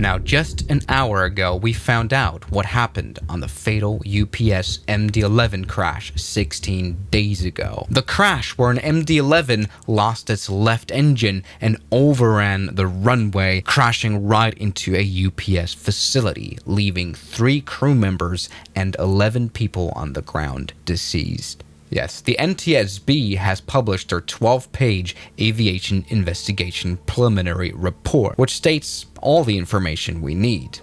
Now, just an hour ago, we found out what happened on the fatal UPS MD-11 crash 16 days ago. The crash where an MD-11 lost its left engine and overran the runway, crashing right into a UPS facility, leaving 3 crew members and 11 people on the ground deceased. Yes, the NTSB has published their 12-page Aviation Investigation Preliminary Report, which states all the information we need,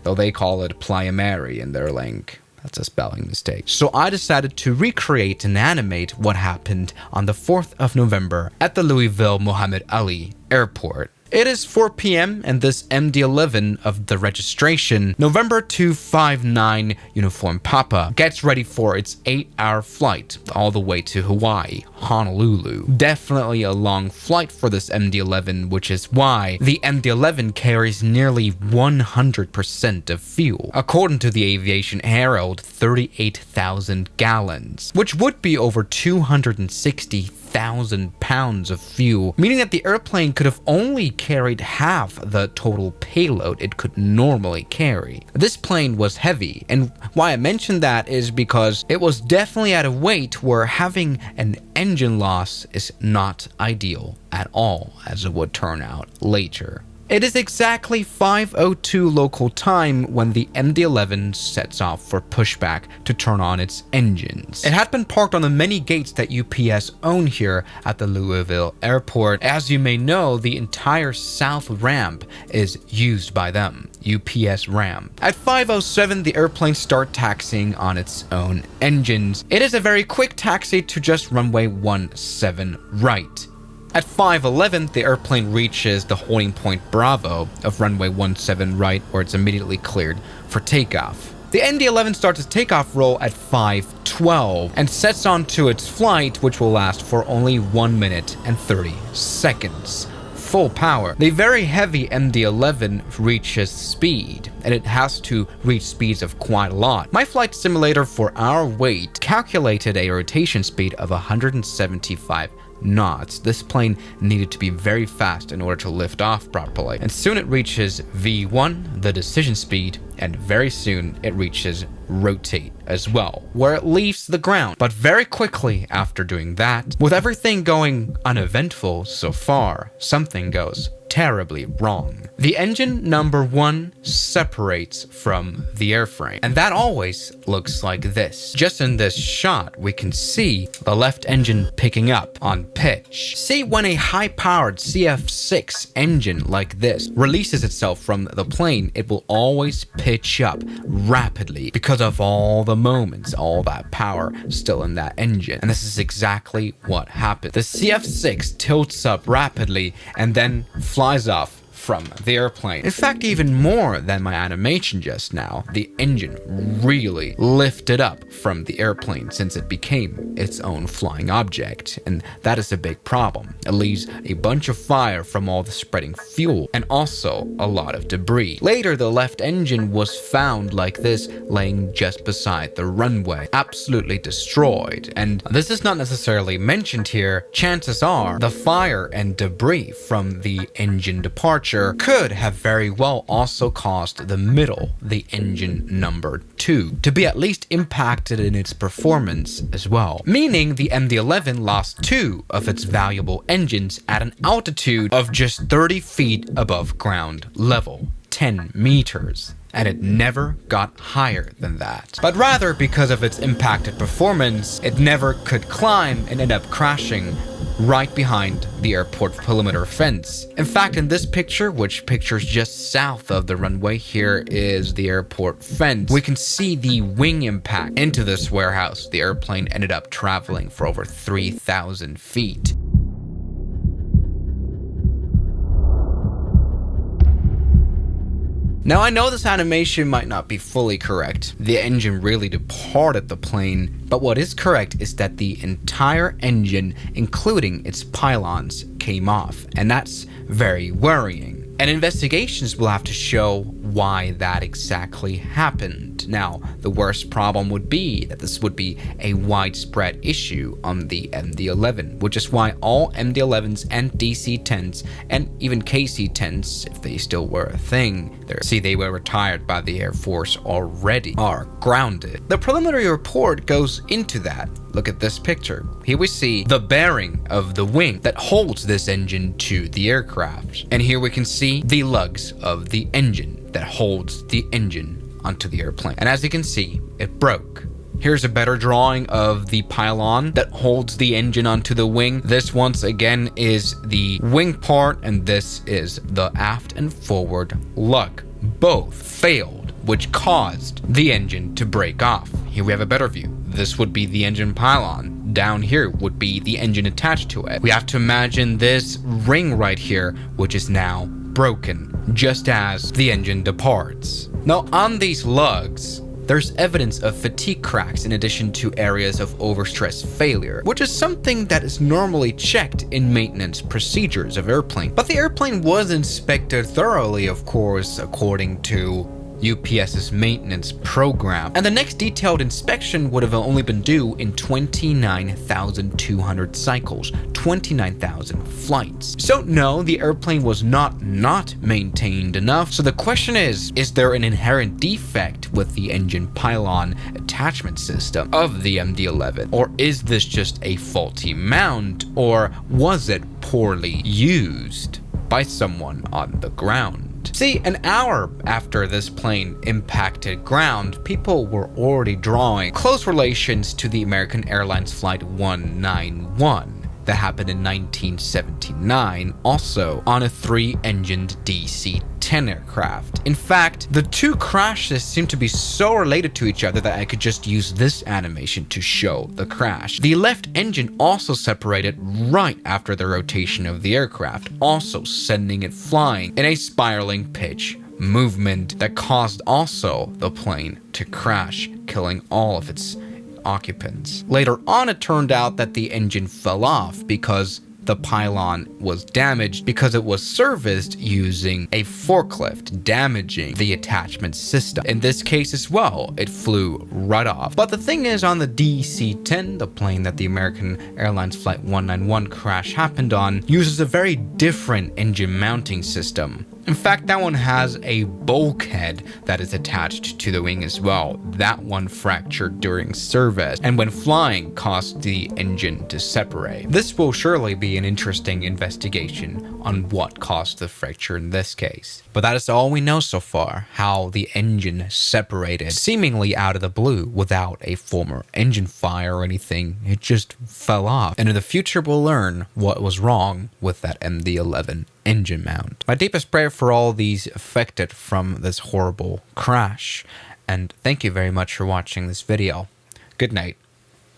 though they call it primary in their link. That's a spelling mistake. So I decided to recreate and animate what happened on the 4th of November at the Louisville Muhammad Ali Airport. It is 4 p.m. and this MD-11 of the registration, November 259 Uniform Papa, gets ready for its 8-hour flight all the way to Hawaii, Honolulu. Definitely a long flight for this MD-11, which is why the MD-11 carries nearly 100% of fuel. According to the Aviation Herald, 38,000 gallons, which would be over 260,000 pounds of fuel, meaning that the airplane could have only carried half the total payload it could normally carry. This plane was heavy, and why I mention that is because it was definitely at a weight where having an engine loss is not ideal at all, as it would turn out later. It is exactly 5:02 local time when the MD-11 sets off for pushback to turn on its engines. It had been parked on the many gates that UPS own here at the Louisville airport. As you may know, the entire south ramp is used by them. UPS ramp. At 5:07, the airplane starts taxiing on its own engines. It is a very quick taxi to just runway 17 right. At 5:11, the airplane reaches the holding point Bravo of runway 17 right, where it's immediately cleared for takeoff. The MD-11 starts its takeoff roll at 5:12 and sets on to its flight, which will last for only 1 minute and 30 seconds. Full power. The very heavy MD-11 reaches speed, and it has to reach speeds of quite a lot. My flight simulator for our weight calculated a rotation speed of 175 knots. This plane needed to be very fast in order to lift off properly. And soon it reaches V1, the decision speed, and very soon it reaches rotate as well, where it leaves the ground. But very quickly after doing that, with everything going uneventful so far, something goes terribly wrong. The engine number 1 separates from the airframe, and that always looks like this. Just in this shot, we can see the left engine picking up on pitch. See, when a high-powered CF6 engine like this releases itself from the plane, it will always pitch up rapidly because of all the moments, all that power still in that engine. And this is exactly what happened. The CF6 tilts up rapidly and then flies off from the airplane. In fact, even more than my animation just now, the engine really lifted up from the airplane since it became its own flying object, and that is a big problem. It leaves a bunch of fire from all the spreading fuel and also a lot of debris. Later, the left engine was found like this, laying just beside the runway, absolutely destroyed. And this is not necessarily mentioned here. Chances are the fire and debris from the engine departure could have very well also caused the middle, the engine number 2, to be at least impacted in its performance as well, meaning the MD-11 lost 2 of its valuable engines at an altitude of just 30 feet above ground level, 10 meters. And it never got higher than that. But rather, because of its impacted performance, it never could climb and ended up crashing right behind the airport perimeter fence. In fact, in this picture, which pictures just south of the runway, here is the airport fence. We can see the wing impact into this warehouse. The airplane ended up traveling for over 3,000 feet. Now, I know this animation might not be fully correct. The engine really departed the plane, but what is correct is that the entire engine, including its pylons, came off, and that's very worrying. and investigations will have to show why that exactly happened. Now, the worst problem would be that this would be a widespread issue on the MD-11, which is why all MD-11s and DC-10s and even KC-10s, if they still were a thing, they were retired by the Air Force already, are grounded. The preliminary report goes into that. Look at this picture. Here we see the bearing of the wing that holds this engine to the aircraft. And here we can see the lugs of the engine that holds the engine onto the airplane. And as you can see, it broke. Here's a better drawing of the pylon that holds the engine onto the wing. This once again is the wing part, and this is the aft and forward lug. Both failed, which caused the engine to break off. Here we have a better view. This would be the engine pylon. Down here would be the engine attached to it. We have to imagine this ring right here, which is now broken, just as the engine departs. Now, on these lugs, there's evidence of fatigue cracks in addition to areas of overstress failure, which is something that is normally checked in maintenance procedures of airplane. But the airplane was inspected thoroughly, of course, according to UPS's maintenance program, and the next detailed inspection would have only been due in 29,200 cycles, 29,000 flights. So no, the airplane was not maintained enough. So the question is there an inherent defect with the engine pylon attachment system of the MD-11? Or is this just a faulty mount? Or was it poorly used by someone on the ground? See, an hour after this plane impacted ground, people were already drawing close relations to the American Airlines Flight 191 that happened in 1979, also on a 3-engined DC-10 aircraft. In fact, the two crashes seem to be so related to each other that I could just use this animation to show the crash. The left engine also separated right after the rotation of the aircraft, also sending it flying in a spiraling pitch movement that caused also the plane to crash, killing all of its occupants. Later on, it turned out that the engine fell off because the pylon was damaged because it was serviced using a forklift, damaging the attachment system. In this case as well, it flew right off. But the thing is, on the DC-10, the plane that the American Airlines Flight 191 crash happened on, uses a very different engine mounting system. In fact, that one has a bulkhead that is attached to the wing as well. That one fractured during service, and when flying caused the engine to separate. This will surely be an interesting investigation on what caused the fracture in this case. But that is all we know so far, how the engine separated seemingly out of the blue without a former engine fire or anything. It just fell off. And in the future, we'll learn what was wrong with that MD-11 engine mount. My deepest prayer for all these affected from this horrible crash. And thank you very much for watching this video. Good night.